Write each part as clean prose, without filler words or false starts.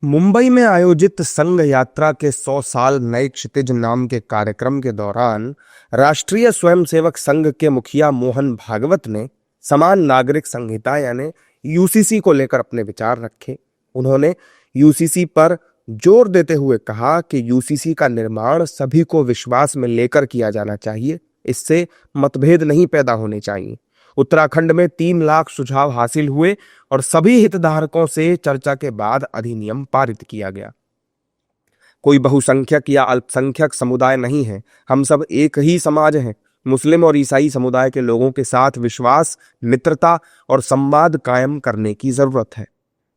मुंबई में आयोजित संघ यात्रा के 100 साल नए क्षितिज नाम के कार्यक्रम के दौरान राष्ट्रीय स्वयंसेवक संघ के मुखिया मोहन भागवत ने समान नागरिक संहिता यानी यूसीसी को लेकर अपने विचार रखे। उन्होंने यूसीसी पर जोर देते हुए कहा कि यूसीसी का निर्माण सभी को विश्वास में लेकर किया जाना चाहिए, इससे मतभेद नहीं पैदा होने चाहिए। उत्तराखंड में 3 लाख सुझाव हासिल हुए और सभी हितधारकों से चर्चा के बाद अधिनियम पारित किया गया। कोई बहुसंख्यक या अल्पसंख्यक समुदाय नहीं है, हम सब एक ही समाज हैं। मुस्लिम और ईसाई समुदाय के लोगों के साथ विश्वास, मित्रता और संवाद कायम करने की जरूरत है।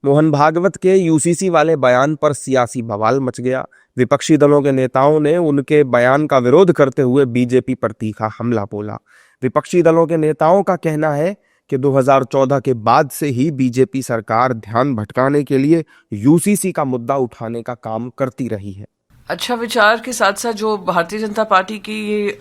मोहन भागवत के यूसीसी वाले बयान पर सियासी बवाल मच गया। विपक्षी दलों के नेताओं ने उनके बयान का विरोध करते हुए बीजेपी पर तीखा हमला बोला। विपक्षी दलों के नेताओं का कहना है कि 2014 के बाद से ही बीजेपी सरकार ध्यान भटकाने के लिए यूसीसी का मुद्दा उठाने का काम करती रही है। अच्छा विचार के साथ साथ जो भारतीय जनता पार्टी की ये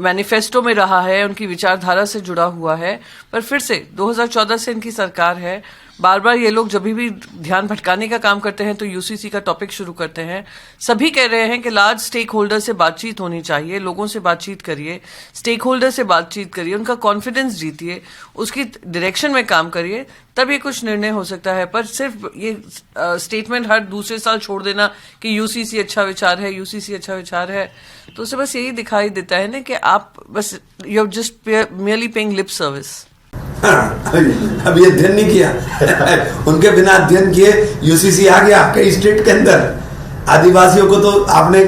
मैनिफेस्टो में रहा है, उनकी विचारधारा से जुड़ा हुआ है। पर फिर से 2014 से इनकी सरकार है, बार बार ये लोग जब भी ध्यान भटकाने का काम करते हैं तो यूसीसी का टॉपिक शुरू करते हैं। सभी कह रहे हैं कि लार्ज स्टेक होल्डर से बातचीत होनी चाहिए, लोगों से बातचीत करिए, स्टेक होल्डर से बातचीत करिए, उनका कॉन्फिडेंस जीतिए, उसकी डायरेक्शन में काम करिए, तब ये कुछ निर्णय हो सकता है। पर सिर्फ ये स्टेटमेंट हर दूसरे साल छोड़ देना कि यूसीसी अच्छा विचार है, यूसीसी अच्छा विचार है, तो उसे बस यही दिखाई देता है ना कि आप बस you are just merely paying lip service. अब ये अध्ययन नहीं किया उनके बिना अध्ययन किए यूसीसी आ गया आपके स्टेट के अंदर। आदिवासियों को तो आपने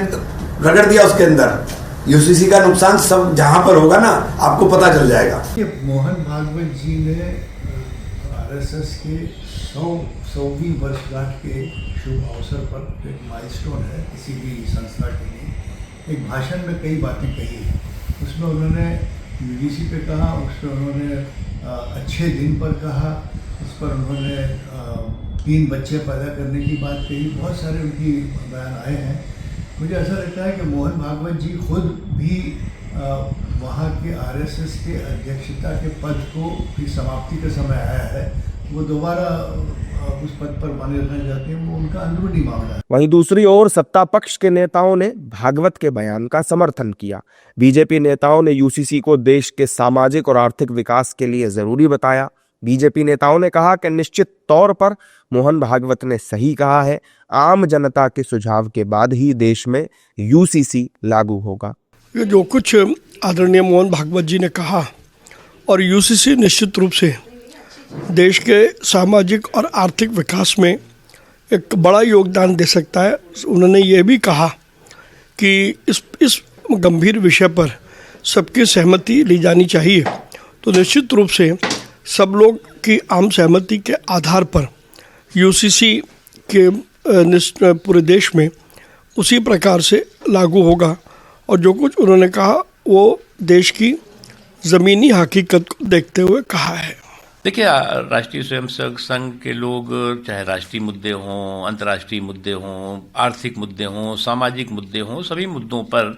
रगड़ दिया उसके अंदर। यूसीसी का नुकसान सब जहां पर होगा ना, आपको पता चल जाएगा। मोहन भागवत जी ने आरएसएस के 100वीं वर्षगांठ के शुभ अवसर पर, एक माइलस्टोन है किसी भी संस्था के लिए, एक भाषण में कई बातें कही। उसमें उन्होंने यूजीसी पे कहा, उसमें उन्होंने अच्छे दिन पर कहा, उस पर उन्होंने 3 बच्चे पैदा करने की बात कही। बहुत सारे उनकी बयान आए हैं। मुझे ऐसा लगता है कि मोहन भागवत जी खुद भी वहाँ के आरएसएस के अध्यक्षता के पद को की समाप्ति का समय आया है, वो दोबारा उस पद पर बने रहना चाहते हैं, वो उनका अंदरूनी मामला है। वहीं दूसरी ओर सत्ता पक्ष के नेताओं ने भागवत के बयान का समर्थन किया। बीजेपी नेताओं ने यूसीसी को देश के सामाजिक और आर्थिक विकास के लिए जरूरी बताया। बीजेपी नेताओं ने कहा कि निश्चित तौर पर मोहन भागवत ने सही कहा है, आम जनता के सुझाव के बाद ही देश में यूसीसी लागू होगा। ये जो कुछ आदरणीय मोहन भागवत जी ने कहा, और यूसीसी निश्चित रूप से देश के सामाजिक और आर्थिक विकास में एक बड़ा योगदान दे सकता है। उन्होंने ये भी कहा कि इस गंभीर विषय पर सबकी सहमति ली जानी चाहिए। तो निश्चित रूप से सब लोग की आम सहमति के आधार पर यूसीसी के पूरे देश में उसी प्रकार से लागू होगा। और जो कुछ उन्होंने कहा वो देश की ज़मीनी हकीकत को देखते हुए कहा है। देखिए, राष्ट्रीय स्वयंसेवक संघ के लोग चाहे राष्ट्रीय मुद्दे हों, अंतर्राष्ट्रीय मुद्दे हों, आर्थिक मुद्दे हों, सामाजिक मुद्दे हों, सभी मुद्दों पर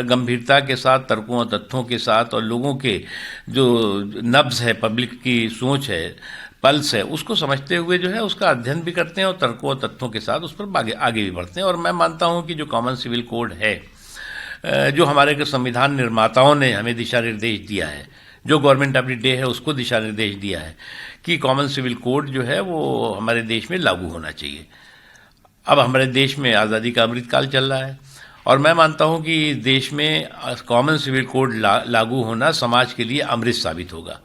गंभीरता के साथ, तर्कों और तथ्यों के साथ, और लोगों के जो नब्ज है, पब्लिक की सोच है, पल्स है, उसको समझते हुए जो है उसका अध्ययन भी करते हैं और तर्कों और तथ्यों के साथ उस पर आगे भी बढ़ते हैं। और मैं मानता हूँ कि जो कॉमन सिविल कोड है, जो हमारे के संविधान निर्माताओं ने हमें दिशा निर्देश दिया है, जो गवर्नमेंट ऑफ द डे है उसको दिशा निर्देश दिया है कि कॉमन सिविल कोड जो है वो हमारे देश में लागू होना चाहिए। अब हमारे देश में आज़ादी का अमृतकाल चल रहा है और मैं मानता हूं कि देश में कॉमन सिविल कोड लागू होना समाज के लिए अमृत साबित होगा।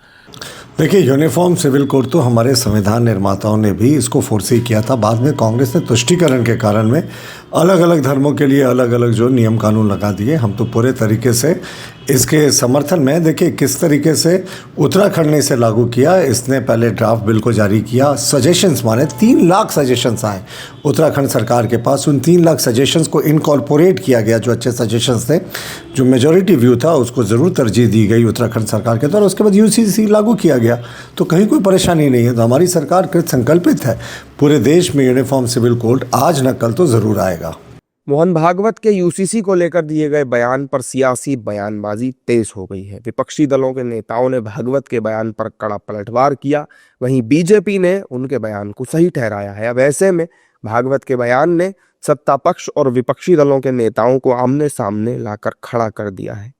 देखिए, यूनिफॉर्म सिविल कोड तो हमारे संविधान निर्माताओं ने भी इसको फोर्स ही किया था। बाद में कांग्रेस ने तुष्टीकरण के कारण में अलग अलग धर्मों के लिए अलग अलग जो नियम कानून लगा दिए। हम तो पूरे तरीके से इसके समर्थन में। देखिए किस तरीके से उत्तराखंड ने इसे लागू किया। इसने पहले ड्राफ्ट बिल को जारी किया, सजेशंस माने 3 लाख सजेशंस आए उत्तराखंड सरकार के पास। उन 3 लाख सजेशंस को इनकॉर्पोरेट किया गया। जो अच्छे सजेशंस थे, जो मेजॉरिटी व्यू था, उसको ज़रूर तरजीह दी गई उत्तराखंड सरकार के द्वारा। उसके बाद यूसीसी लागू किया गया, तो कहीं कोई परेशानी नहीं है। तो हमारी सरकार कृत संकल्पित है, पूरे देश में यूनिफॉर्म सिविल कोड आज न कल तो ज़रूर आएगा। मोहन भागवत के यूसीसी को लेकर दिए गए बयान पर सियासी बयानबाजी तेज हो गई है। विपक्षी दलों के नेताओं ने भागवत के बयान पर कड़ा पलटवार किया, वहीं बीजेपी ने उनके बयान को सही ठहराया है। अब ऐसे में भागवत के बयान ने सत्ता पक्ष और विपक्षी दलों के नेताओं को आमने सामने लाकर खड़ा कर दिया है।